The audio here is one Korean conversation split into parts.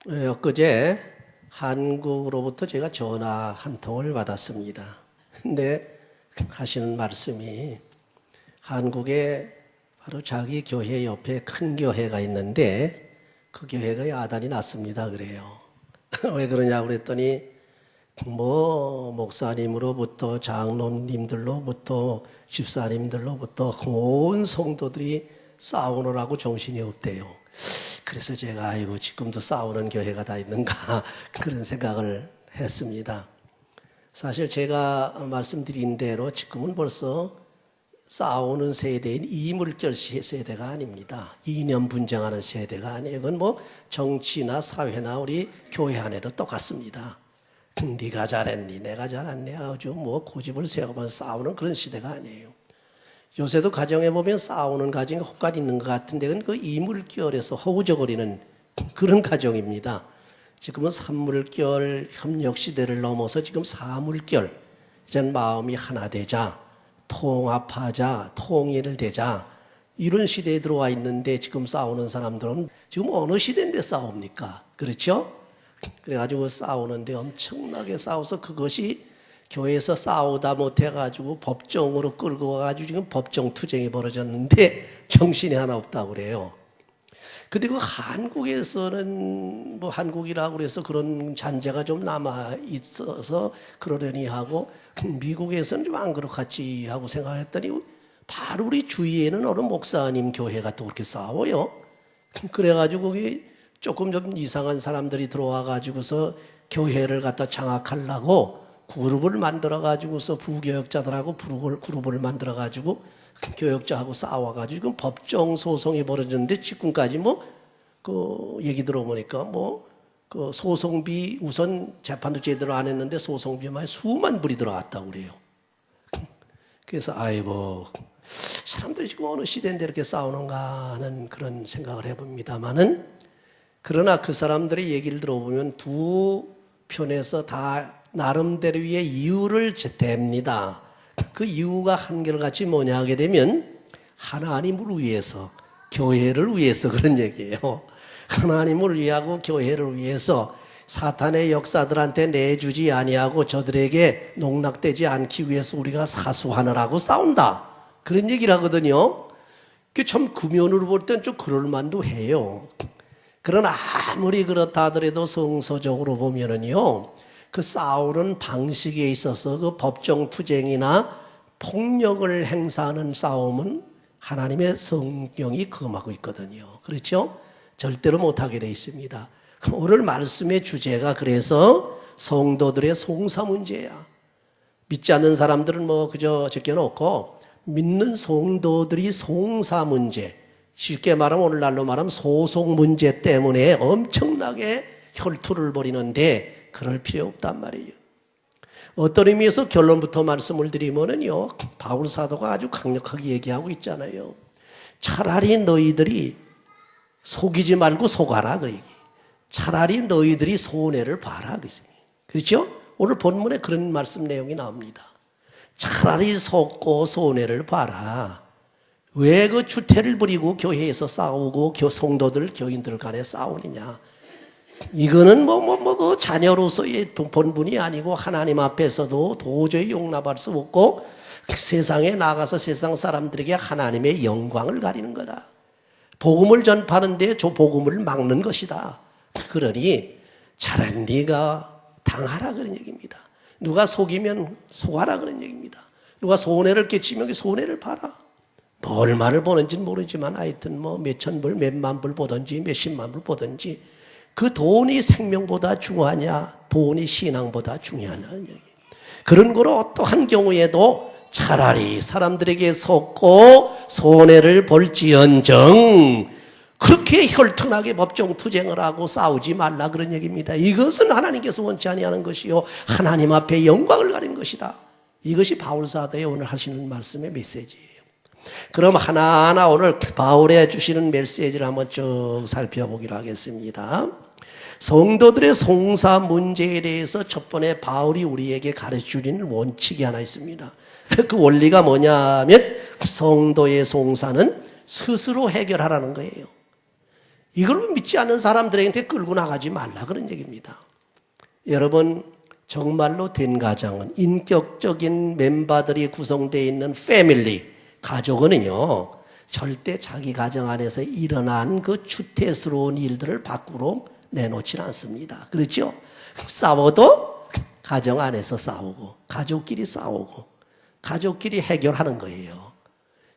엊그제 한국으로부터 제가 전화 한 통을 받았습니다. 근데 하시는 말씀이 한국에 바로 자기 교회 옆에 큰 교회가 있는데 그 교회가 야단이 났습니다. 그래요. 왜 그러냐고 그랬더니 목사님으로부터 장로님들로부터 집사님들로부터 온 성도들이 싸우느라고 정신이 없대요. 그래서 제가 아이고 지금도 싸우는 교회가 다 있는가 그런 생각을 했습니다. 사실 제가 말씀드린 대로 지금은 벌써 싸우는 세대인 이물결 세대가 아닙니다. 이념 분쟁하는 세대가 아니에요. 그건 정치나 사회나 우리 교회 안에도 똑같습니다. 네가 잘했니 내가 잘했니 아주 고집을 세우면 싸우는 그런 시대가 아니에요. 요새도 가정에 보면 싸우는 가정이 혹간 있는 것 같은데 그건 그 이물결에서 허우적거리는 그런 가정입니다. 지금은 삼물결 협력 시대를 넘어서 지금 사물결, 이젠 마음이 하나 되자, 통합하자, 통일되자 이런 시대에 들어와 있는데 지금 싸우는 사람들은 지금 어느 시대인데 싸웁니까? 그렇죠? 그래가지고 싸우는데 엄청나게 싸워서 그것이 교회에서 싸우다 못해가지고 법정으로 끌고 와가지고 지금 법정 투쟁이 벌어졌는데 정신이 하나 없다고 그래요. 근데 그 한국에서는 한국이라고 그래서 그런 잔재가 좀 남아 있어서 그러려니 하고 미국에서는 좀 안 그렇겠지 하고 생각했더니 바로 우리 주위에는 어느 목사님 교회가 또 그렇게 싸워요. 그래가지고 그게 조금 좀 이상한 사람들이 들어와가지고서 교회를 갖다 장악하려고 그룹을 만들어가지고서 부교역자들하고 그룹을 만들어가지고 교역자하고 싸워가지고 지금 법정 소송이 벌어졌는데 지금까지 그 얘기 들어보니까 그 소송비 우선 재판도 제대로 안 했는데 소송비만 수만 불이 들어갔다고 그래요. 그래서 아이고 사람들이 지금 어느 시대인데 이렇게 싸우는가 하는 그런 생각을 해봅니다만은 그러나 그 사람들의 얘기를 들어보면 두 편에서 다 나름대로의 이유를 댑니다. 그 이유가 한결같이 뭐냐 하게 되면 하나님을 위해서, 교회를 위해서 그런 얘기예요. 하나님을 위하고 교회를 위해서 사탄의 역사들한테 내주지 아니하고 저들에게 농락되지 않기 위해서 우리가 사수하느라고 싸운다. 그런 얘기를 하거든요. 그게 참 구면으로 볼 땐 좀 그럴만도 해요. 그러나 아무리 그렇다 하더라도 성서적으로 보면은요, 그 싸우는 방식에 있어서 그 법정 투쟁이나 폭력을 행사하는 싸움은 하나님의 성경이 금하고 있거든요. 그렇죠? 절대로 못하게 되어 있습니다. 오늘 말씀의 주제가 그래서 성도들의 송사 문제야. 믿지 않는 사람들은 그저 제껴놓고 믿는 성도들이 송사 문제, 쉽게 말하면 오늘날로 말하면 소송 문제 때문에 엄청나게 혈투를 벌이는데 그럴 필요 없단 말이에요. 어떤 의미에서 결론부터 말씀을 드리면은요, 바울 사도가 아주 강력하게 얘기하고 있잖아요. 차라리 너희들이 속이지 말고 속아라 그 얘기. 차라리 너희들이 손해를 봐라 그 얘기. 그렇죠? 오늘 본문에 그런 말씀 내용이 나옵니다. 차라리 속고 손해를 봐라. 왜 그 주태를 부리고 교회에서 싸우고 성도들 교인들 간에 싸우느냐? 이거는 그 자녀로서의 본분이 아니고 하나님 앞에서도 도저히 용납할 수 없고 세상에 나가서 세상 사람들에게 하나님의 영광을 가리는 거다. 복음을 전파하는데 저 복음을 막는 것이다. 그러니 차라리 네가 당하라 그런 얘기입니다. 누가 속이면 속아라 그런 얘기입니다. 누가 손해를 끼치면 손해를 봐라. 얼마를 보는지는 모르지만 하여튼 몇천 불, 몇만 불 보든지 몇십만 불 보든지 그 돈이 생명보다 중요하냐, 돈이 신앙보다 중요하냐. 그런 거로 어떠한 경우에도 차라리 사람들에게 속고 손해를 볼지언정 그렇게 혈투나게 법정 투쟁을 하고 싸우지 말라 그런 얘기입니다. 이것은 하나님께서 원치 아니하는 것이요 하나님 앞에 영광을 가리는 것이다. 이것이 바울 사도의 오늘 하시는 말씀의 메시지예요. 그럼 하나하나 오늘 바울의 주시는 메시지를 한번 쭉 살펴보기로 하겠습니다. 성도들의 송사 문제에 대해서 첫 번째 바울이 우리에게 가르쳐주는 원칙이 하나 있습니다. 그 원리가 뭐냐면 성도의 송사는 스스로 해결하라는 거예요. 이걸 믿지 않는 사람들한테 끌고 나가지 말라 그런 얘기입니다. 여러분 정말로 된 가정은 인격적인 멤버들이 구성되어 있는 패밀리, 가족은요 절대 자기 가정 안에서 일어난 그 추태스러운 일들을 밖으로 내놓지는 않습니다. 그렇죠? 싸워도 가정 안에서 싸우고 가족끼리 싸우고 가족끼리 해결하는 거예요.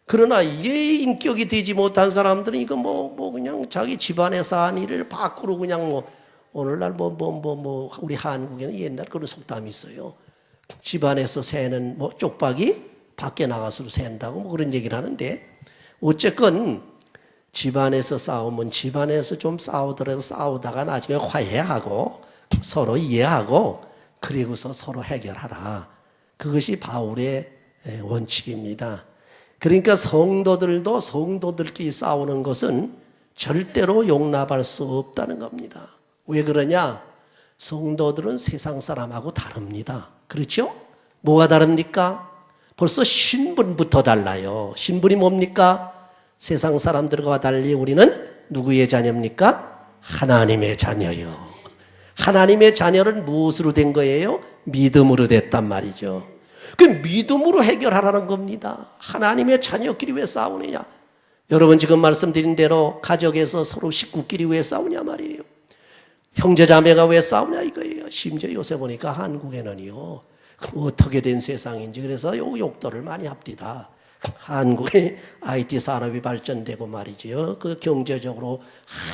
그러나 이게 인격이 되지 못한 사람들은 이거 그냥 자기 집안에서 한 일을 밖으로 그냥 오늘날 우리 한국에는 옛날 그런 속담이 있어요. 집안에서 새는 쪽박이 밖에 나가서도 샌다고 그런 얘기를 하는데 어쨌건 집안에서 싸우면 집안에서 좀 싸우더라도 싸우다가 나중에 화해하고 서로 이해하고 그리고서 서로 해결하라. 그것이 바울의 원칙입니다. 그러니까 성도들도 성도들끼리 싸우는 것은 절대로 용납할 수 없다는 겁니다. 왜 그러냐? 성도들은 세상 사람하고 다릅니다. 그렇죠? 뭐가 다릅니까? 벌써 신분부터 달라요. 신분이 뭡니까? 세상 사람들과 달리 우리는 누구의 자녀입니까? 하나님의 자녀요. 하나님의 자녀는 무엇으로 된 거예요? 믿음으로 됐단 말이죠. 그 믿음으로 해결하라는 겁니다. 하나님의 자녀끼리 왜 싸우느냐? 여러분 지금 말씀드린 대로 가족에서 서로 식구끼리 왜 싸우냐 말이에요. 형제자매가 왜 싸우냐 이거예요. 심지어 요새 보니까 한국에는요. 어떻게 된 세상인지 그래서 욕들을 많이 합디다. 한국의 IT 산업이 발전되고 말이죠. 그 경제적으로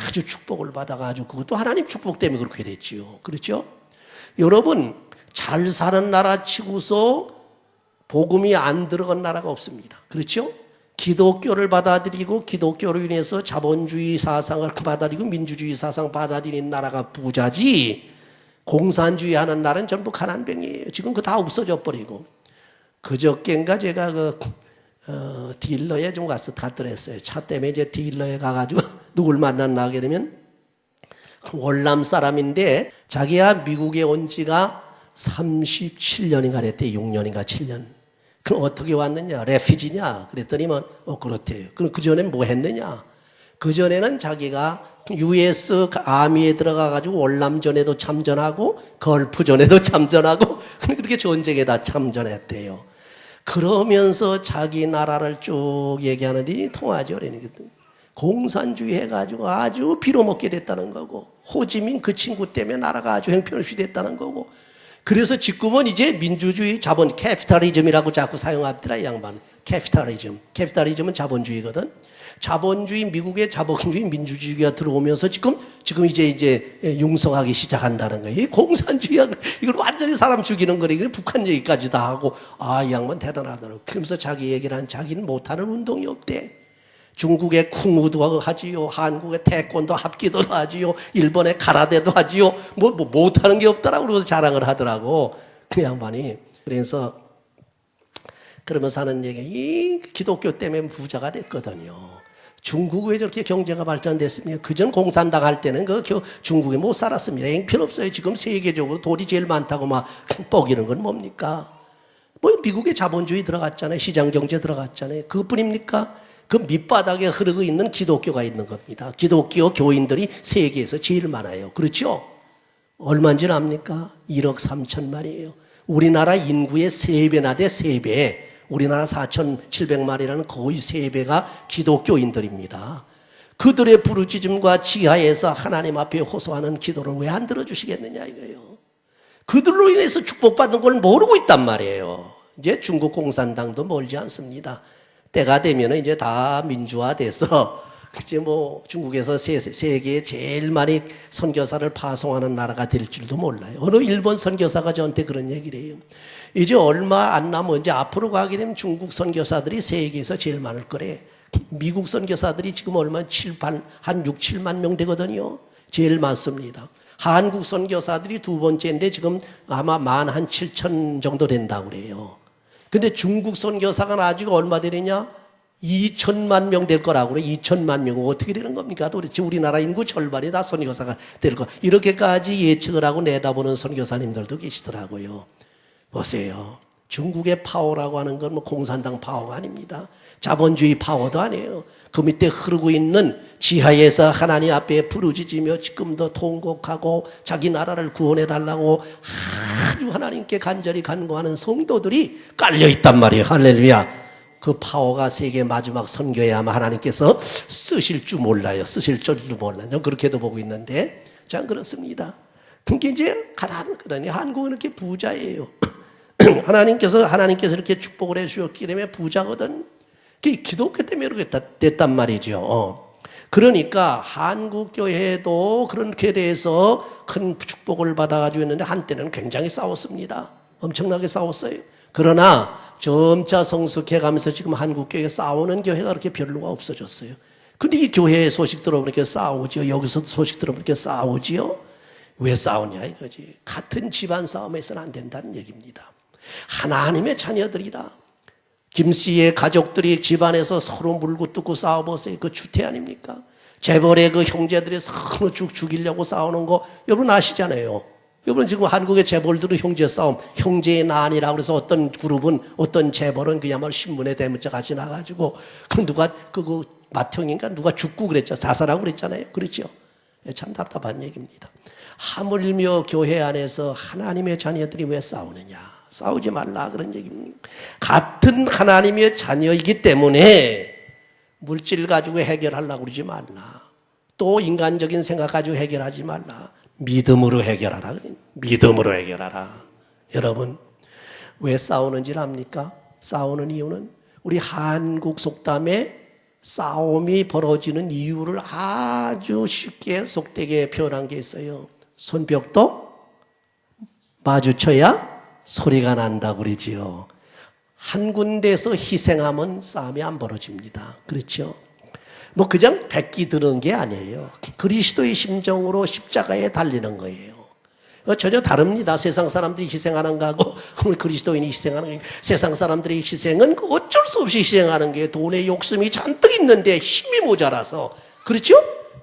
아주 축복을 받아가지고 그것도 하나님 축복 때문에 그렇게 됐지요. 그렇죠? 여러분 잘 사는 나라 치고서 복음이 안 들어간 나라가 없습니다. 그렇죠? 기독교를 받아들이고 기독교로 인해서 자본주의 사상을 받아들이고 민주주의 사상 받아들이는 나라가 부자지 공산주의 하는 나라는 전부 가난뱅이에요. 지금 그거 다 없어져 버리고. 그저께인가 제가 딜러에 좀 갔더랬어요. 차 때문에 이제 딜러에 가가지고 누굴 만났나 그러면 월남 사람인데 자기가 미국에 온 지가 37년인가 그랬대. 6년인가 7년. 그럼 어떻게 왔느냐? 레피지냐? 그랬더니만 그렇대요. 그럼 그전엔 뭐 했느냐? 그전에는 자기가 US 아미에 들어가가지고 월남전에도 참전하고 걸프전에도 참전하고 그렇게 전쟁에 다 참전했대요. 그러면서 자기 나라를 쭉 얘기하는데 통하죠. 공산주의 해가지고 아주 빌어먹게 됐다는 거고 호지민 그 친구 때문에 나라가 아주 형편없이 됐다는 거고 그래서 지금은 이제 민주주의 자본 캐피탈리즘이라고 자꾸 사용하더라 이 양반. 캐피탈리즘은 자본주의거든. 자본주의 미국의 자본주의 민주주의가 들어오면서 지금 이제 융성하기 시작한다는 거예요. 이 공산주의가 이걸 완전히 사람 죽이는 거래. 북한 얘기까지 다 하고 이 양반 대단하더라고. 그러면서 자기 얘기를 한 자기는 못하는 운동이 없대. 중국의 쿵우도 하지요. 한국의 태권도 합기도도 하지요. 일본의 가라데도 하지요. 못하는 게 없더라고. 그러면서 자랑을 하더라고. 그 양반이. 그러면서 하는 얘기, 이 기독교 때문에 부자가 됐거든요. 중국 왜 저렇게 경제가 발전됐습니까? 그전 공산당 할 때는 중국에 못 살았습니다. 형편없어요. 지금 세계적으로 돈이 제일 많다고 막 뻐기는 건 뭡니까? 미국의 자본주의 들어갔잖아요. 시장경제 들어갔잖아요. 그것뿐입니까? 그 밑바닥에 흐르고 있는 기독교가 있는 겁니다. 기독교 교인들이 세계에서 제일 많아요. 그렇죠? 얼마인지 압니까? 1억 3천만이에요. 우리나라 인구의 3배나 돼 3배. 우리나라 4,700만이라는 거의 3배가 기독교인들입니다. 그들의 부르짖음과 지하에서 하나님 앞에 호소하는 기도를 왜 안 들어주시겠느냐 이거예요. 그들로 인해서 축복받는 걸 모르고 있단 말이에요. 이제 중국 공산당도 멀지 않습니다. 때가 되면 이제 다 민주화돼서 이제 중국에서 세계에 제일 많이 선교사를 파송하는 나라가 될 줄도 몰라요. 어느 일본 선교사가 저한테 그런 얘기를 해요. 이제 얼마 안 남은 이제 앞으로 가게 되면 중국 선교사들이 세계에서 제일 많을 거래. 미국 선교사들이 지금 한 6, 7만 명 되거든요. 제일 많습니다. 한국 선교사들이 두 번째인데 지금 아마 17,000 정도 된다고 그래요. 근데 중국 선교사가 나중에 얼마 되느냐? 2천만 명 될 거라고 그래. 2천만 명. 어떻게 되는 겁니까? 도대체 우리나라 인구 절반이 다 선교사가 될 거. 이렇게까지 예측을 하고 내다보는 선교사님들도 계시더라고요. 보세요. 중국의 파워라고 하는 건 뭐 공산당 파워가 아닙니다. 자본주의 파워도 아니에요. 그 밑에 흐르고 있는 지하에서 하나님 앞에 부르짖으며 지금도 통곡하고 자기 나라를 구원해달라고 아주 하나님께 간절히 간구하는 성도들이 깔려있단 말이에요. 할렐루야. 그 파워가 세계 마지막 선교에 아마 하나님께서 쓰실 줄 몰라요. 쓰실 줄도 몰라요. 그렇게도 보고 있는데, 자, 그렇습니다. 그러니까 이제 그러니 한국은 이렇게 부자예요. 하나님께서 이렇게 축복을 해주셨기 때문에 부자거든. 기독교 때문에 그렇게 됐단 말이죠. 그러니까 한국 교회도 그렇게 대해서 큰 축복을 받아가지고 있는데 한때는 굉장히 싸웠습니다. 엄청나게 싸웠어요. 그러나 점차 성숙해가면서 지금 한국 교회가 싸우는 교회가 그렇게 별로가 없어졌어요. 근데 이 교회의 소식 들어보니까 싸우죠. 여기서 소식 들어보니까 싸우지요. 왜 싸우냐 이거지. 같은 집안 싸움에서는 안 된다는 얘기입니다. 하나님의 자녀들이라. 김씨의 가족들이 집안에서 서로 물고 뜯고 싸워보세요. 그 주태 아닙니까? 재벌의 그 형제들이 서로 죽이려고 싸우는 거 여러분 아시잖아요. 여러분 지금 한국의 재벌들은 형제 싸움, 형제의 난이라고 그래서 어떤 그룹은 어떤 재벌은 그야말로 신문에 대문자 같이 나가지고 그 누가 그 맏형인가 누가 죽고 그랬죠. 자살하고 그랬잖아요. 그렇죠? 참 답답한 얘기입니다. 하물며 교회 안에서 하나님의 자녀들이 왜 싸우느냐? 싸우지 말라 그런 얘기입니다. 같은 하나님의 자녀이기 때문에 물질 가지고 해결하려고 그러지 말라. 또 인간적인 생각 가지고 해결하지 말라. 믿음으로 해결하라. 믿음으로 해결하라. 여러분 왜 싸우는지 압니까? 싸우는 이유는 우리 한국 속담에 싸움이 벌어지는 이유를 아주 쉽게 속되게 표현한 게 있어요. 손뼉도 마주쳐야 소리가 난다고 그러지요. 한 군데서 희생하면 싸움이 안 벌어집니다. 그렇죠? 뭐 그냥 백기 드는 게 아니에요. 그리스도의 심정으로 십자가에 달리는 거예요. 전혀 다릅니다. 세상 사람들이 희생하는 거하고 그리스도인이 희생하는 거예요. 세상 사람들의 희생은 어쩔 수 없이 희생하는 게 돈에 욕심이 잔뜩 있는데 힘이 모자라서. 그렇죠?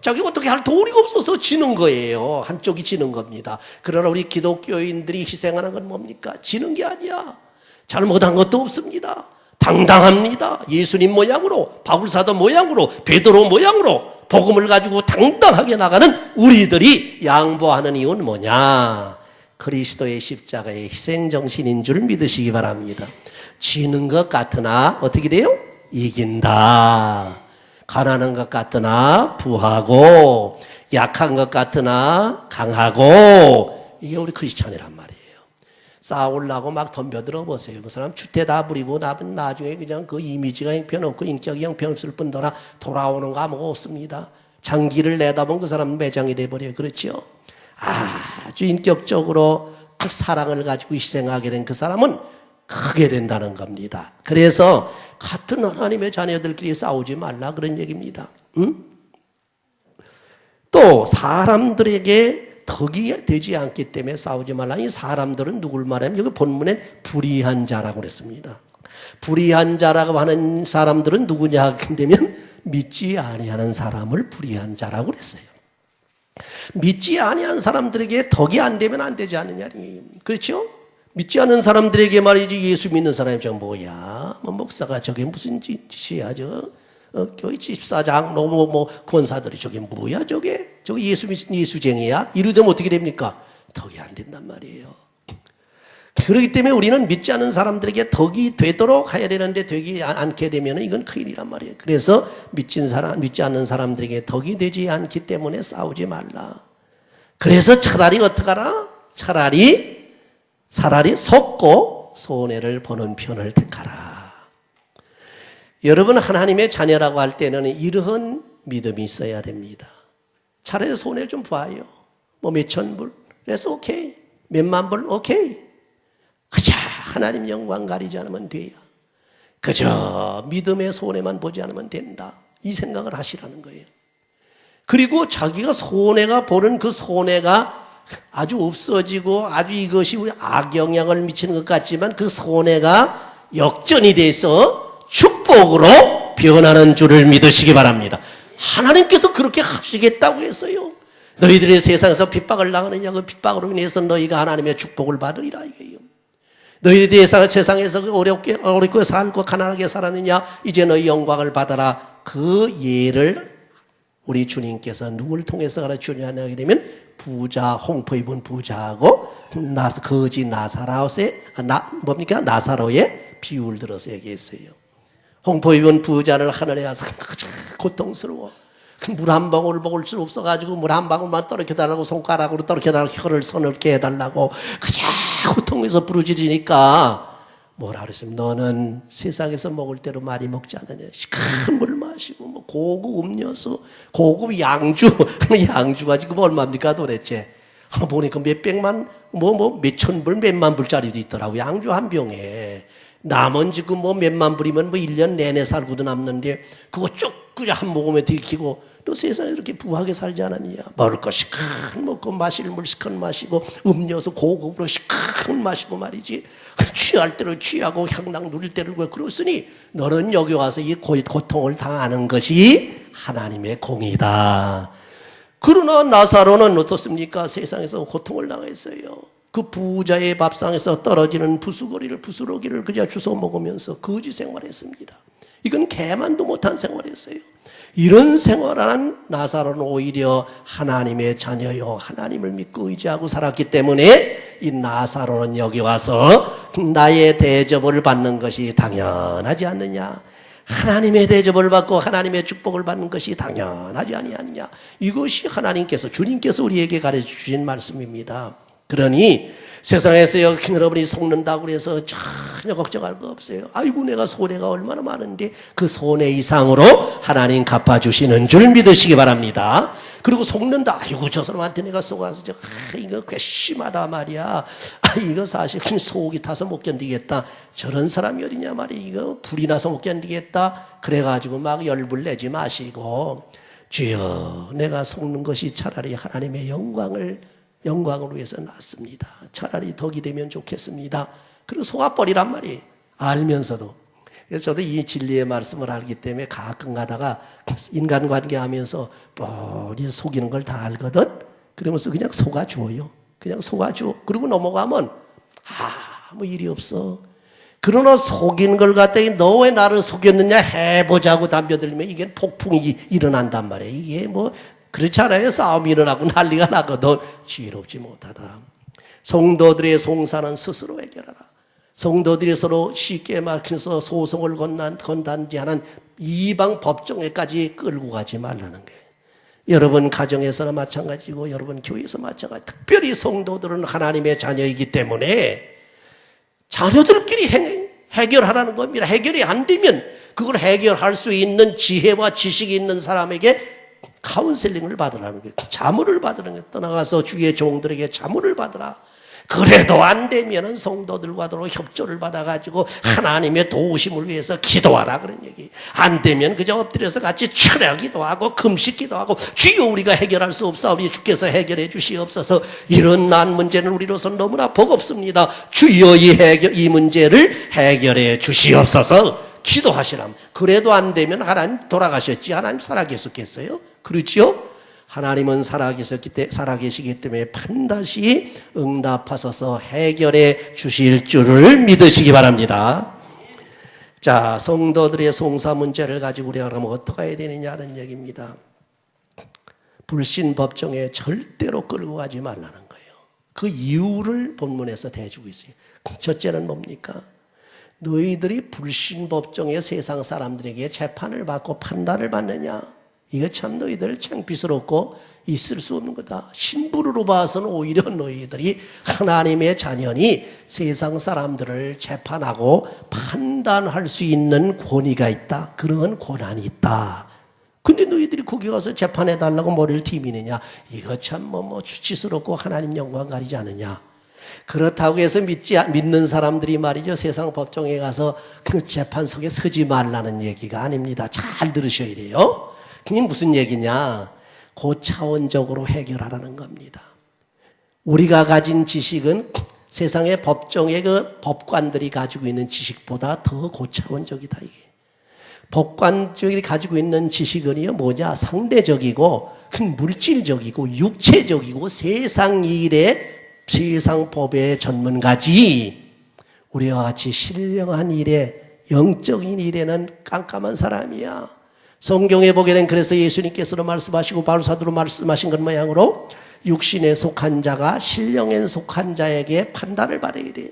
자기 어떻게 할 도리가 없어서 지는 거예요. 한쪽이 지는 겁니다. 그러나 우리 기독교인들이 희생하는 건 뭡니까? 지는 게 아니야. 잘못한 것도 없습니다. 당당합니다. 예수님 모양으로, 바울사도 모양으로, 베드로 모양으로 복음을 가지고 당당하게 나가는 우리들이 양보하는 이유는 뭐냐? 그리스도의 십자가의 희생정신인 줄 믿으시기 바랍니다. 지는 것 같으나 어떻게 돼요? 이긴다. 가난한 것 같으나 부하고 약한 것 같으나 강하고 이게 우리 크리스찬이란 말이에요. 싸우려고 막 덤벼들어 보세요. 그 사람 주태 다 부리고 나중에 그냥 그 이미지가 형편없고 인격이 형편없을 뿐더러 돌아오는 거 아무것도 없습니다. 장기를 내다본 그 사람은 매장이 돼버려요. 그렇죠? 아주 인격적으로 그 사랑을 가지고 희생하게 된 그 사람은 크게 된다는 겁니다. 그래서 같은 하나님의 자녀들끼리 싸우지 말라 그런 얘기입니다. 또 사람들에게 덕이 되지 않기 때문에 싸우지 말라. 이 사람들은 누굴 말하면 여기 본문엔 불의한 자라고 그랬습니다. 불의한 자라고 하는 사람들은 누구냐 하면 믿지 아니하는 사람을 불의한 자라고 그랬어요. 믿지 아니하는 사람들에게 덕이 안 되면 안 되지 않느냐. 그렇죠? 믿지 않는 사람들에게 말이지 예수 믿는 사람이 저 뭐야? 뭐 목사가 저게 무슨 짓이야? 교회 집사장, 권사들이 저게 뭐야? 저게 예수 믿는 예수쟁이야? 이러면 어떻게 됩니까? 덕이 안 된단 말이에요. 그렇기 때문에 우리는 믿지 않는 사람들에게 덕이 되도록 해야 되는데 되지 않게 되면 이건 큰일이란 말이에요. 그래서 믿지 않는 사람들에게 덕이 되지 않기 때문에 싸우지 말라. 그래서 차라리 어떡하라? 차라리 속고 손해를 보는 편을 택하라. 여러분 하나님의 자녀라고 할 때는 이러한 믿음이 있어야 됩니다. 차라리 손해를 좀 봐요. 뭐 몇천 불, 그래서 오케이. 몇만 불, 오케이. 그저 하나님 영광 가리지 않으면 돼요. 그저 믿음의 손해만 보지 않으면 된다. 이 생각을 하시라는 거예요. 그리고 자기가 손해가 보는 그 손해가 아주 없어지고 아주 이것이 악영향을 미치는 것 같지만 그 손해가 역전이 돼서 축복으로 변하는 줄을 믿으시기 바랍니다. 하나님께서 그렇게 하시겠다고 했어요. 너희들이 세상에서 핍박을 당하느냐 그 핍박으로 인해서 너희가 하나님의 축복을 받으리라 이거예요. 너희들이 세상에서 어렵게 살고 가난하게 살았느냐? 이제 너희 영광을 받아라. 그 예를 우리 주님께서 누굴 통해서 가르치냐 하게 되면 부자, 홍포 입은 부자하고 거지 나사로의 비유를 들어서 얘기했어요. 홍포 입은 부자를 하늘에 가서 고통스러워. 물 한 방울 먹을 수 없어가지고 물 한 방울만 떨어켜달라고 손가락으로 떨어켜달라고 혀를 서늘게 해달라고 그저 고통에서 부르짖으니까 뭐라 그랬으면 너는 세상에서 먹을 대로 많이 먹지 않느냐. 시큰 물 마시고 뭐 고급 음료수, 고급 양주, 양주가 지금 얼마입니까 도대체? 보니까 몇백만, 몇천 불, 몇만 불짜리도 있더라고. 양주 한 병에. 남은 지금 몇만 불이면 1년 내내 살고도 남는데 그거 쭉 그냥 한 모금에 들키고 너 세상에 이렇게 부하게 살지 않았느냐. 먹을 거 시큰 먹고 마실 물 시큰 마시고 음료수 고급으로 시큰 마시고 말이지. 취할 대로 취하고 향락 누릴 대로 그랬으니 너는 여기 와서 이 고통을 당하는 것이 하나님의 공이다. 그러나 나사로는 어떻습니까? 세상에서 고통을 당했어요. 그 부자의 밥상에서 떨어지는 부스러기를 그저 주워 먹으면서 거지 생활했습니다. 이건 개만도 못한 생활이었어요. 이런 생활하는 나사로는 오히려 하나님의 자녀요, 하나님을 믿고 의지하고 살았기 때문에 이 나사로는 여기 와서 나의 대접을 받는 것이 당연하지 않느냐. 하나님의 대접을 받고 하나님의 축복을 받는 것이 당연하지 아니하느냐. 이것이 하나님께서, 주님께서 우리에게 가르쳐 주신 말씀입니다. 그러니 세상에서 여러분이 속는다고 해서 전혀 걱정할 거 없어요. 아이고 내가 손해가 얼마나 많은데 그 손해 이상으로 하나님 갚아주시는 줄 믿으시기 바랍니다. 그리고 속는다. 아이고 저 사람한테 내가 속아서 이거 괘씸하다 말이야. 이거 사실 속이 타서 못 견디겠다. 저런 사람이 어디냐 말이야. 이거 불이 나서 못 견디겠다. 그래가지고 막 열불 내지 마시고 주여 내가 속는 것이 차라리 하나님의 영광을 위해서 낫습니다. 차라리 덕이 되면 좋겠습니다. 그리고 속아버리란 말이에요. 알면서도. 그래서 저도 이 진리의 말씀을 알기 때문에 가끔 가다가 인간관계 하면서 뻔히 속이는 걸 다 알거든. 그러면서 그냥 속아줘요. 그냥 속아줘. 그리고 넘어가면 아무 일이 없어. 그러나 속인 걸 갖다가 너 왜 나를 속였느냐 해보자고 덤벼들면 이게 폭풍이 일어난단 말이에요. 이게 그렇지 않아요? 싸움이 일어나고 난리가 나거든. 지혜롭지 못하다. 성도들의 송사는 스스로 해결하라. 성도들이 서로 쉽게 말해서 소송을 건단지하는 이방 법정에까지 끌고 가지 말라는 거예요. 여러분 가정에서나 마찬가지고 여러분 교회에서 마찬가지. 특별히 성도들은 하나님의 자녀이기 때문에 자녀들끼리 해결하라는 겁니다. 해결이 안 되면 그걸 해결할 수 있는 지혜와 지식이 있는 사람에게 카운셀링을 받으라는 거예요. 자문을 받으라는 거예요. 떠나가서 주의 종들에게 자문을 받으라. 그래도 안 되면은 성도들과도 협조를 받아가지고 하나님의 도우심을 위해서 기도하라 그런 얘기. 안 되면 그저 엎드려서 같이 철야기도 하고 금식기도 하고 주여 우리가 해결할 수 없사오니 주께서 해결해 주시옵소서. 이런 난 문제는 우리로서 너무나 버겁습니다. 주여 이 문제를 해결해 주시옵소서. 기도하시라면. 그래도 안 되면 하나님 돌아가셨지 하나님 살아계셨겠어요? 그렇죠? 하나님은 살아계시기 때문에 반드시 응답하셔서 해결해 주실 줄을 믿으시기 바랍니다. 자, 성도들의 송사 문제를 가지고 우리가 그러면 어떻게 해야 되느냐는 얘기입니다. 불신 법정에 절대로 끌고 가지 말라는 거예요. 그 이유를 본문에서 대주고 있어요. 첫째는 뭡니까? 너희들이 불신 법정에 세상 사람들에게 재판을 받고 판단을 받느냐? 이거 참 너희들 창피스럽고 있을 수 없는 거다. 신부로 봐서는 오히려 너희들이 하나님의 자녀니 세상 사람들을 재판하고 판단할 수 있는 권위가 있다. 그런 권한이 있다. 근데 너희들이 거기 가서 재판해달라고 머리를 디미느냐? 이거 참 수치스럽고 하나님 영광 가리지 않느냐? 그렇다고 해서 믿는 사람들이 말이죠. 세상 법정에 가서 그 재판석에 서지 말라는 얘기가 아닙니다. 잘 들으셔야 돼요. 그게 무슨 얘기냐? 고차원적으로 해결하라는 겁니다. 우리가 가진 지식은 세상의 법정의 그 법관들이 가지고 있는 지식보다 더 고차원적이다. 이게. 법관들이 가지고 있는 지식은요, 뭐냐? 상대적이고, 물질적이고, 육체적이고, 세상 일에 세상 법의 전문가지. 우리와 같이 신령한 일에, 영적인 일에는 깜깜한 사람이야. 성경에 보게 된, 그래서 예수님께서도 말씀하시고 바울사도로 말씀하신 것 모양으로 육신에 속한 자가 신령에 속한 자에게 판단을 받아야 돼.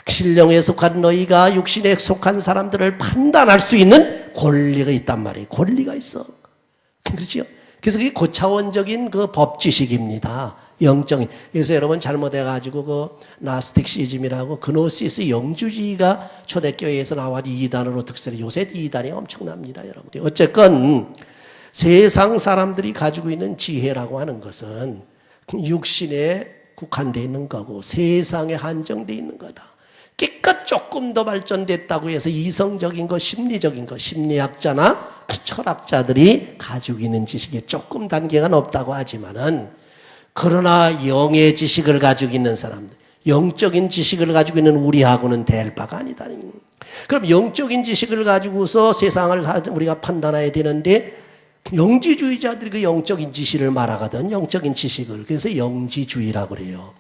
신령에 속한 너희가 육신에 속한 사람들을 판단할 수 있는 권리가 있단 말이에요. 권리가 있어. 그렇죠? 그래서 그게 고차원적인 그 법지식입니다. 영적인. 그래서 여러분 잘못해가지고 그 나스틱시즘이라고 그노시스 영주주의가 초대교회에서 나와서 이단으로 득세를, 요새 이단이 엄청납니다, 여러분들. 어쨌건 세상 사람들이 가지고 있는 지혜라고 하는 것은 육신에 국한되어 있는 거고 세상에 한정되어 있는 거다. 깨끗 조금 더 발전됐다고 해서 이성적인 거, 심리적인 거, 심리학자나 철학자들이 가지고 있는 지식이 조금 단계가 높다고 하지만은, 그러나 영의 지식을 가지고 있는 사람들, 영적인 지식을 가지고 있는 우리하고는 될 바가 아니다. 그럼 영적인 지식을 가지고서 세상을 우리가 판단해야 되는데, 영지주의자들이 그 영적인 지식을 말하거든. 영적인 지식을. 그래서 영지주의라고 그래요.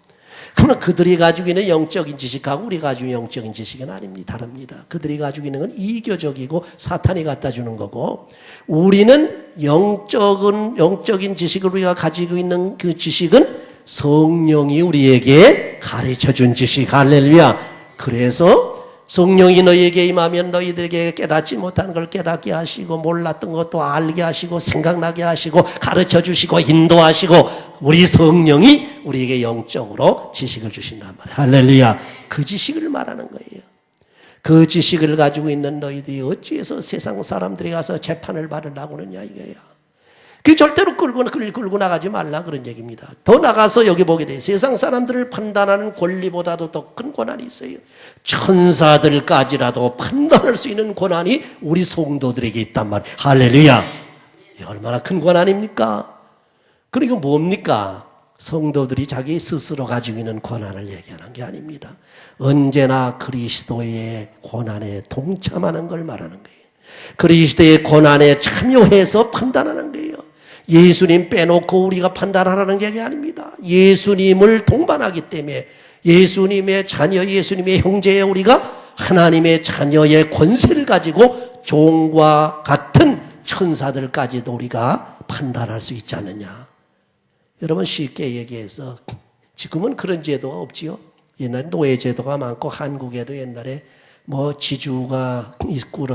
그러나 그들이 가지고 있는 영적인 지식하고 우리가 가지고 있는 영적인 지식은 아닙니다. 다릅니다. 그들이 가지고 있는 건 이교적이고 사탄이 갖다 주는 거고, 우리는 영적인 지식을 우리가 가지고 있는 그 지식은 성령이 우리에게 가르쳐 준 지식. 할렐루야. 그래서 성령이 너희에게 임하면 너희들에게 깨닫지 못한 걸 깨닫게 하시고, 몰랐던 것도 알게 하시고, 생각나게 하시고, 가르쳐 주시고, 인도하시고, 우리 성령이 우리에게 영적으로 지식을 주신단 말이에요. 할렐루야. 그 지식을 말하는 거예요. 그 지식을 가지고 있는 너희들이 어찌해서 세상 사람들이 가서 재판을 받으려고 그러냐 이거야. 그 절대로 끌고 나가지 말라 그런 얘기입니다. 더 나가서 여기 보게 돼요. 세상 사람들을 판단하는 권리보다도 더 큰 권한이 있어요. 천사들까지라도 판단할 수 있는 권한이 우리 성도들에게 있단 말이에요. 할렐루야. 얼마나 큰 권한입니까? 그리고 뭡니까? 성도들이 자기 스스로 가지고 있는 권한을 얘기하는 게 아닙니다. 언제나 그리스도의 권한에 동참하는 걸 말하는 거예요. 그리스도의 권한에 참여해서 판단하는 거예요. 예수님 빼놓고 우리가 판단하라는 얘기 아닙니다. 예수님을 동반하기 때문에 예수님의 자녀, 예수님의 형제에 우리가 하나님의 자녀의 권세를 가지고 종과 같은 천사들까지도 우리가 판단할 수 있지 않느냐. 여러분 쉽게 얘기해서 지금은 그런 제도가 없지요. 옛날에 노예제도가 많고 한국에도 옛날에 뭐 지주가 있고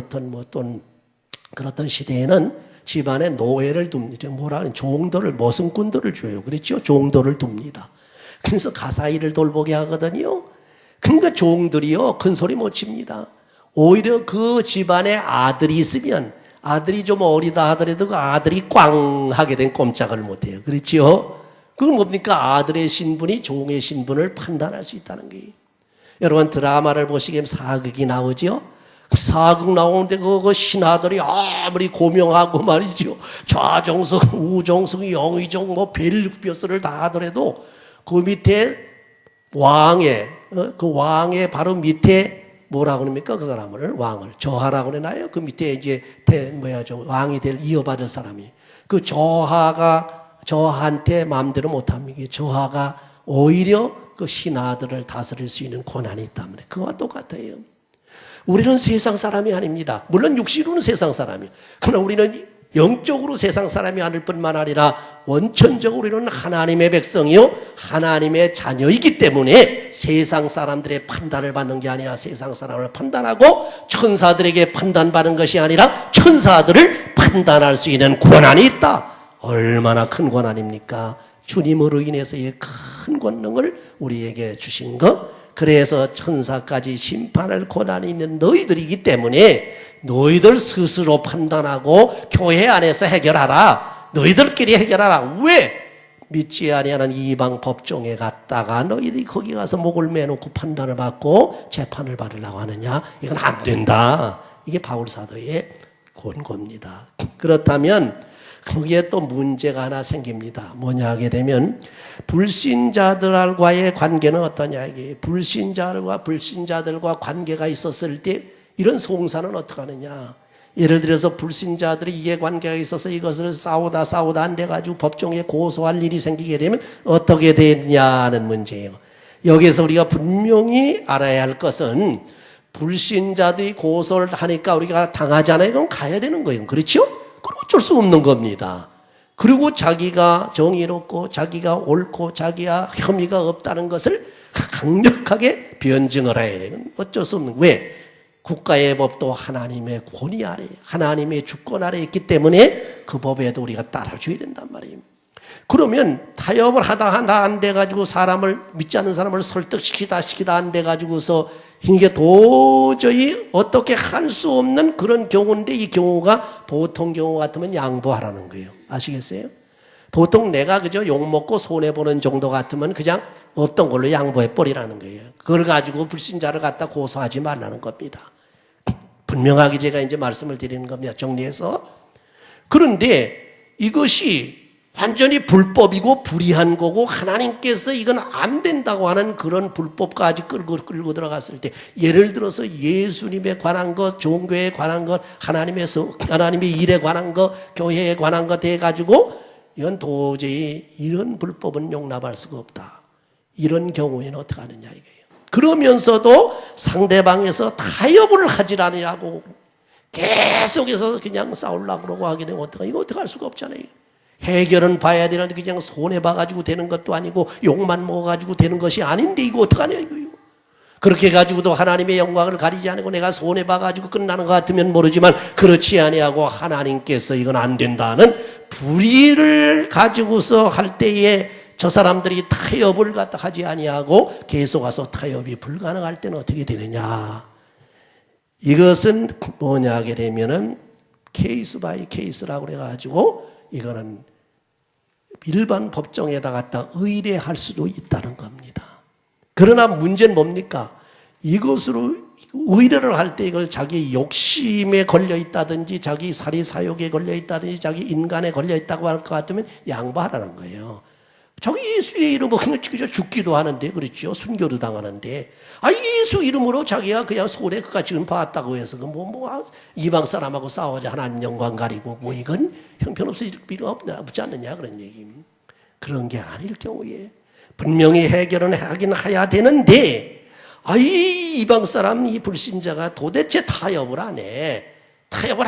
그렇던 시대에는 집안에 노예를 둡니다. 종도를, 모성꾼들을 줘요. 그렇죠? 종도를 둡니다. 그래서 가사일을 돌보게 하거든요. 그러니까 종들이요, 큰 소리 못 칩니다. 오히려 그 집안에 아들이 있으면, 아들이 좀 어리다 하더라도 그 아들이 꽝 하게 된 꼼짝을 못 해요. 그렇죠? 그건 뭡니까? 아들의 신분이 종의 신분을 판단할 수 있다는 거예요. 여러분 드라마를 보시기에 사극이 나오죠? 사극 나오는데 그 신하들이 아무리 고명하고 말이죠. 좌정성, 우정성, 영의정, 뭐 별별수를 다 하더라도 그 밑에 그 왕의 바로 밑에 뭐라고 합니까? 그 사람을, 왕을 저하라고 그러나요? 그 밑에 이제 왕이 이어받을 사람이. 그 저하한테 마음대로 못합니다. 저하가 오히려 그 신하들을 다스릴 수 있는 권한이 있다면 그와 똑같아요. 우리는 세상 사람이 아닙니다. 물론 육신으로는 세상 사람이에요. 그러나 우리는 영적으로 세상 사람이 아닐 뿐만 아니라 원천적으로 우리는 하나님의 백성이요 하나님의 자녀이기 때문에 세상 사람들의 판단을 받는 게 아니라 세상 사람을 판단하고 천사들에게 판단받는 것이 아니라 천사들을 판단할 수 있는 권한이 있다. 얼마나 큰 권한입니까? 주님으로 인해서 이 큰 권능을 우리에게 주신 것. 그래서 천사까지 심판할 권한이 있는 너희들이기 때문에 너희들 스스로 판단하고 교회 안에서 해결하라. 너희들끼리 해결하라. 왜? 믿지 아니하는 이방 법정에 갔다가 너희들이 거기 가서 목을 매놓고 판단을 받고 재판을 받으려고 하느냐? 이건 안 된다. 이게 바울 사도의 권고입니다. 그렇다면 거기에 또 문제가 하나 생깁니다. 뭐냐 하게 되면 불신자들과의 관계는 어떠냐. 이게 불신자들과 관계가 있었을 때 이런 송사는 어떻게 하느냐. 예를 들어서 불신자들이 이해관계가 있어서 이것을 싸우다 안 돼가지고 법정에 고소할 일이 생기게 되면 어떻게 되냐는 문제예요. 여기서 우리가 분명히 알아야 할 것은 불신자들이 고소를 하니까 우리가 당하잖아요. 그럼 가야 되는 거예요. 그렇죠? 그럼 어쩔 수 없는 겁니다. 그리고 자기가 정의롭고 자기가 옳고 자기가 혐의가 없다는 것을 강력하게 변증을 해야 돼요. 어쩔 수 없는 거예요. 왜? 국가의 법도 하나님의 권위 아래, 하나님의 주권 아래 있기 때문에 그 법에도 우리가 따라줘야 된단 말이에요. 그러면 타협을 하다 안 돼가지고 사람을, 믿지 않는 사람을 설득시키다 안 돼가지고서 이게 도저히 어떻게 할 수 없는 그런 경우인데, 이 경우가 보통 경우 같으면 양보하라는 거예요. 아시겠어요? 보통 내가 그저 욕먹고 손해보는 정도 같으면 그냥 없던 걸로 양보해버리라는 거예요. 그걸 가지고 불신자를 갖다 고소하지 말라는 겁니다. 분명하게 제가 이제 말씀을 드리는 겁니다. 정리해서. 그런데 이것이 완전히 불법이고 불의한 거고 하나님께서 이건 안 된다고 하는 그런 불법까지 끌고 들어갔을 때, 예를 들어서 예수님에 관한 것, 종교에 관한 것, 하나님의 일에 관한 것, 교회에 관한 것 해가지고 이건 도저히 이런 불법은 용납할 수가 없다. 이런 경우에는 어떻게 하느냐 이거예요. 그러면서도 상대방에서 타협을 하질 않으라고 계속해서 그냥 싸우려고 그러고 하게 되면 이거 어떻게 할 수가 없잖아요. 해결은 봐야 되는데 그냥 손해봐가지고 되는 것도 아니고 욕만 먹어가지고 되는 것이 아닌데 이거 어떡하냐 이거요. 그렇게 해가지고도 하나님의 영광을 가리지 않고 내가 손해봐가지고 끝나는 것 같으면 모르지만 그렇지 아니하고 하나님께서 이건 안 된다는 불의를 가지고서 할 때에 저 사람들이 타협을 갖다 하지 아니하고 계속 와서 타협이 불가능할 때는 어떻게 되느냐. 이것은 뭐냐 하게 되면은 케이스 바이 케이스라고 그래가지고 이거는 일반 법정에다 갖다 의뢰할 수도 있다는 겁니다. 그러나 문제는 뭡니까? 이것으로 의뢰를 할 때 이걸 자기 욕심에 걸려 있다든지 자기 사리사욕에 걸려 있다든지 자기 인간에 걸려 있다고 할 것 같으면 양보하라는 거예요. 저기 예수의 이름으로 그냥 죽기도 하는데, 그렇죠? 순교도 당하는데, 예수 이름으로 자기가 그냥 손해 그까지 봤다고 해서 이방 사람하고 싸우자 하나님 영광 가리고 이건 형편없을 필요 없지 않느냐 그런 얘기. 그런 게 아닐 경우에 분명히 해결은 하긴 해야 되는데, 이방 사람, 이 불신자가 도대체 타협을 안 해. 타협을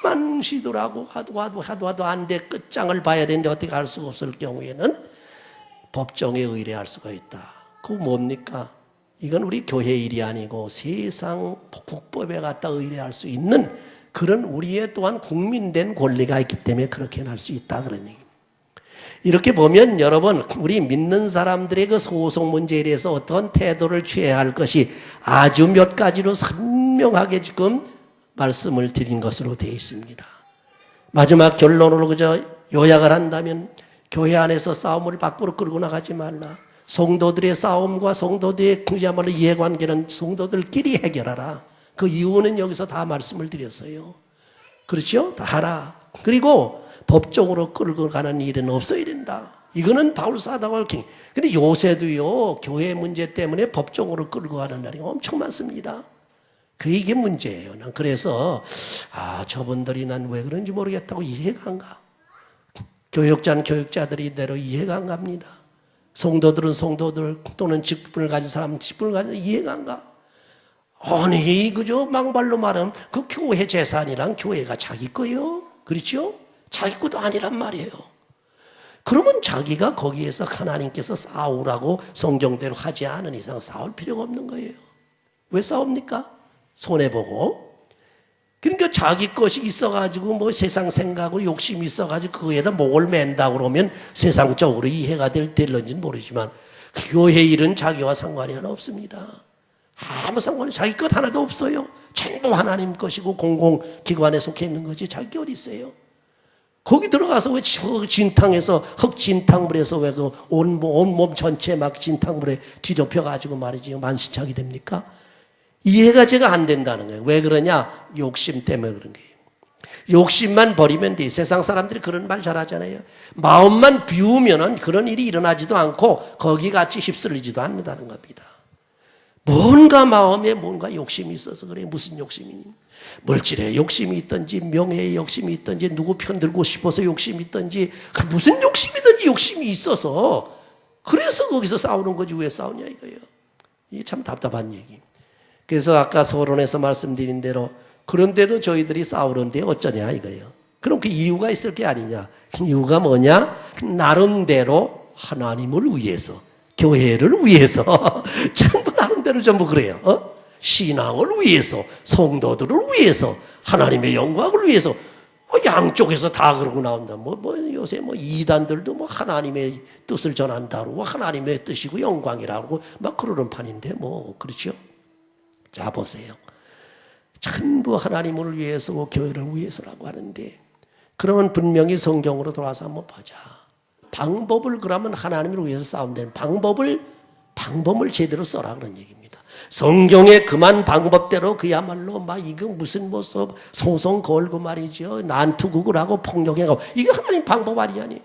만 시도를 하고 하도 안 돼. 끝장을 봐야 되는데 어떻게 할 수가 없을 경우에는 법정에 의뢰할 수가 있다. 그거 뭡니까? 이건 우리 교회 일이 아니고 세상 국법에 갖다 의뢰할 수 있는 그런 우리의 또한 국민된 권리가 있기 때문에 그렇게 할 수 있다 그런 얘기입니다. 이렇게 보면 여러분, 우리 믿는 사람들의 그 소송 문제에 대해서 어떤 태도를 취해야 할 것이 아주 몇 가지로 선명하게 지금 말씀을 드린 것으로 되어 있습니다. 마지막 결론으로 그저 요약을 한다면, 교회 안에서 싸움을 밖으로 끌고 나가지 말라. 성도들의 싸움과 성도들의 그야말로 이해관계는 성도들끼리 해결하라. 그 이유는 여기서 다 말씀을 드렸어요. 그렇죠? 다 하라. 그리고 법적으로 끌고 가는 일은 없어야 된다. 이거는 바울 사도가 근데 요새도요, 교회 문제 때문에 법적으로 끌고 가는 날이 엄청 많습니다. 이게 문제예요. 난 그래서 저분들이 난 왜 그런지 모르겠다고 이해가 안 가. 교육자는 교육자들이 이대로 이해가 안 갑니다. 성도들은 성도들 또는 직분을 가진 사람은 직분을 가진 이해가 안 가. 아니 그저 막말로 말하면 그 교회 재산이랑 교회가 자기 거예요. 그렇죠? 자기 것도 아니란 말이에요. 그러면 자기가 거기에서 하나님께서 싸우라고 성경대로 하지 않은 이상 싸울 필요가 없는 거예요. 왜 싸웁니까? 손해보고. 그러니까 자기 것이 있어가지고 세상 생각으로 욕심이 있어가지고 그거에다 목을 맨다고 그러면 세상적으로 이해가 될런지는 모르지만 교회 일은 자기와 상관이 하나 없습니다. 아무 상관이 자기 것 하나도 없어요. 전부 하나님 것이고 공공기관에 속해 있는 거지 자기 어디 있어요. 거기 들어가서 왜 진탕에서 흙진탕물에서 왜 그 온몸 전체 막 진탕물에 뒤덮여가지고 말이지 만신창이 됩니까? 이해가 제가 안 된다는 거예요. 왜 그러냐? 욕심 때문에 그런 거예요. 욕심만 버리면 돼. 세상 사람들이 그런 말 잘하잖아요. 마음만 비우면은 그런 일이 일어나지도 않고 거기 같이 휩쓸리지도 않는다는 겁니다. 뭔가 마음에 뭔가 욕심이 있어서 그래. 무슨 욕심이니? 물질에 욕심이 있든지 명예에 욕심이 있든지 누구 편 들고 싶어서 욕심이 있든지 무슨 욕심이든지 욕심이 있어서 그래서 거기서 싸우는 거지 왜 싸우냐 이거예요. 이게 참 답답한 얘기. 그래서 아까 서론에서 말씀드린 대로 그런데도 저희들이 싸우는데 어쩌냐 이거예요. 그럼 그 이유가 있을 게 아니냐. 그 이유가 뭐냐? 나름대로 하나님을 위해서, 교회를 위해서 전부 나름대로 전부 그래요. 신앙을 위해서, 성도들을 위해서, 하나님의 영광을 위해서 양쪽에서 다 그러고 나온다. 요새 이단들도 하나님의 뜻을 전한다고 하나님의 뜻이고 영광이라고 막 그러는 판인데 그렇죠? 자 보세요. 전부 하나님을 위해서 교회를 위해서라고 하는데 그러면 분명히 성경으로 돌아와서 한번 보자. 방법을 그러면 하나님을 위해서 싸운다는 방법을 제대로 써라 그런 얘기입니다. 성경의 그만 방법대로 그야말로 이거 무슨 소송 걸고 말이죠. 난투극을 하고 폭력해가고 이게 하나님 방법 아니냐니.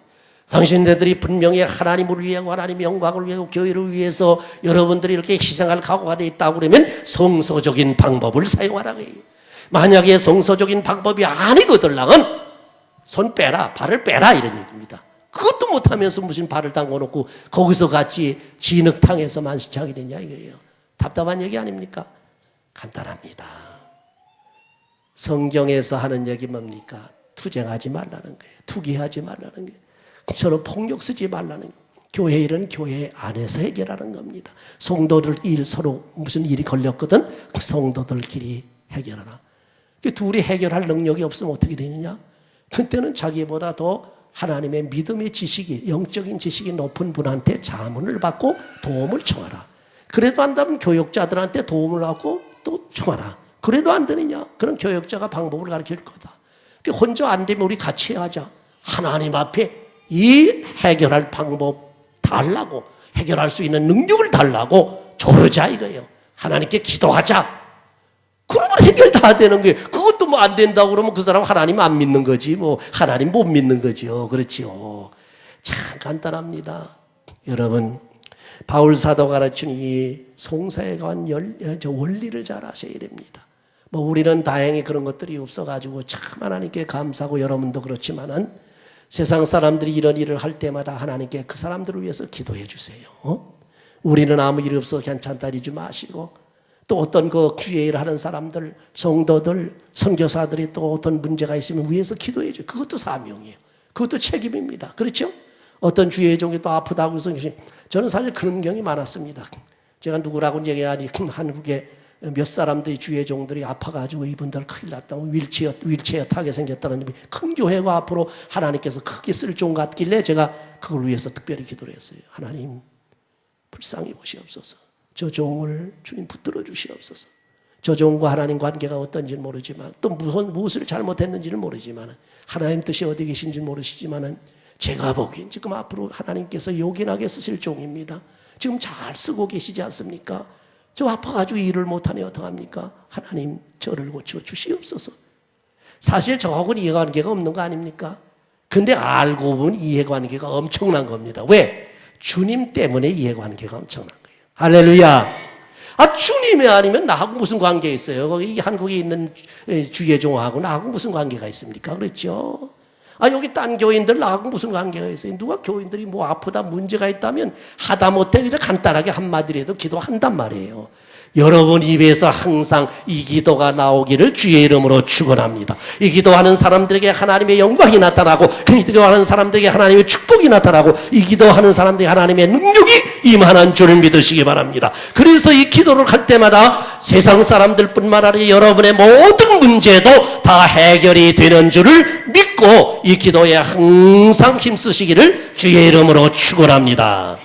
당신네들이 분명히 하나님을 위하고 하나님의 영광을 위하고 교회를 위해서 여러분들이 이렇게 희생할 각오가 돼 있다고 그러면 성서적인 방법을 사용하라고 해요. 만약에 성서적인 방법이 아니거들랑은 손 빼라, 발을 빼라 이런 얘기입니다. 그것도 못하면서 무슨 발을 담궈놓고 거기서 같이 진흙탕에서 만시창이 되냐 이거예요. 답답한 얘기 아닙니까? 간단합니다. 성경에서 하는 얘기 뭡니까? 투쟁하지 말라는 거예요. 투기하지 말라는 거예요. 서로 폭력 쓰지 말라는 거예요. 교회 일은 교회 안에서 해결하는 겁니다. 성도들 일 서로 무슨 일이 걸렸거든 그 성도들끼리 해결하라. 그 둘이 해결할 능력이 없으면 어떻게 되느냐? 그때는 자기보다 더 하나님의 믿음의 지식이 영적인 지식이 높은 분한테 자문을 받고 도움을 청하라. 그래도 안 되면 교역자들한테 도움을 받고 또 청하라. 그래도 안 되느냐? 그럼 교역자가 방법을 가르쳐 줄 거다. 혼자 안 되면 우리 같이 하자. 하나님 앞에 이 해결할 방법 달라고 해결할 수 있는 능력을 달라고 조르자 이거예요. 하나님께 기도하자. 그러면 해결 다 되는 거예요. 그것도 안 된다고 그러면 그 사람 하나님 안 믿는 거지. 하나님 못 믿는 거지요. 그렇지요. 참 간단합니다. 여러분, 바울 사도가 가르친 이 송사에 관한 원리를 잘 아셔야 됩니다. 우리는 다행히 그런 것들이 없어가지고 참 하나님께 감사하고 여러분도 그렇지만은 세상 사람들이 이런 일을 할 때마다 하나님께 그 사람들을 위해서 기도해 주세요. 우리는 아무 일 없어 괜찮다 이러지 마시고 또 어떤 그 주의 일을 하는 사람들, 성도들, 선교사들이 또 어떤 문제가 있으면 위해서 기도해 줘요. 그것도 사명이에요. 그것도 책임입니다. 그렇죠? 어떤 주의 종이 또 아프다고 해서 저는 사실 그런 경이 많았습니다. 제가 누구라고는 얘기하지 한국에 몇 사람들이 주의 종들이 아파가지고 이분들 큰일 났다고 윌체어 타게 생겼다는 큰 교회가 앞으로 하나님께서 크게 쓸 종 같길래 제가 그걸 위해서 특별히 기도를 했어요. 하나님 불쌍히 보시옵소서. 저 종을 주님 붙들어 주시옵소서. 저 종과 하나님 관계가 어떤지는 모르지만 또 무엇을 잘못했는지는 모르지만 하나님 뜻이 어디 계신지 모르시지만 제가 보기엔 지금 앞으로 하나님께서 요긴하게 쓰실 종입니다. 지금 잘 쓰고 계시지 않습니까? 저 아파가지고 일을 못하니 어떡합니까? 하나님 저를 고쳐 주시옵소서. 사실 저하고는 이해관계가 없는 거 아닙니까? 근데 알고 보면 이해관계가 엄청난 겁니다. 왜? 주님 때문에 이해관계가 엄청난 거예요. 할렐루야. 주님이 아니면 나하고 무슨 관계 있어요? 거기 한국에 있는 주예종하고 나하고 무슨 관계가 있습니까? 그렇죠? 여기 딴 교인들 나하고 무슨 관계가 있어요? 누가 교인들이 아프다 문제가 있다면 하다못해 그냥 간단하게 한마디라도 기도한단 말이에요. 여러분 입에서 항상 이 기도가 나오기를 주의 이름으로 축원합니다. 이 기도하는 사람들에게 하나님의 영광이 나타나고 이 기도하는 사람들에게 하나님의 축복이 나타나고 이 기도하는 사람들에게 하나님의 능력이 임하는 줄을 믿으시기 바랍니다. 그래서 이 기도를 할 때마다 세상 사람들뿐만 아니라 여러분의 모든 문제도 다 해결이 되는 줄을 믿고 이 기도에 항상 힘쓰시기를 주의 이름으로 축원합니다.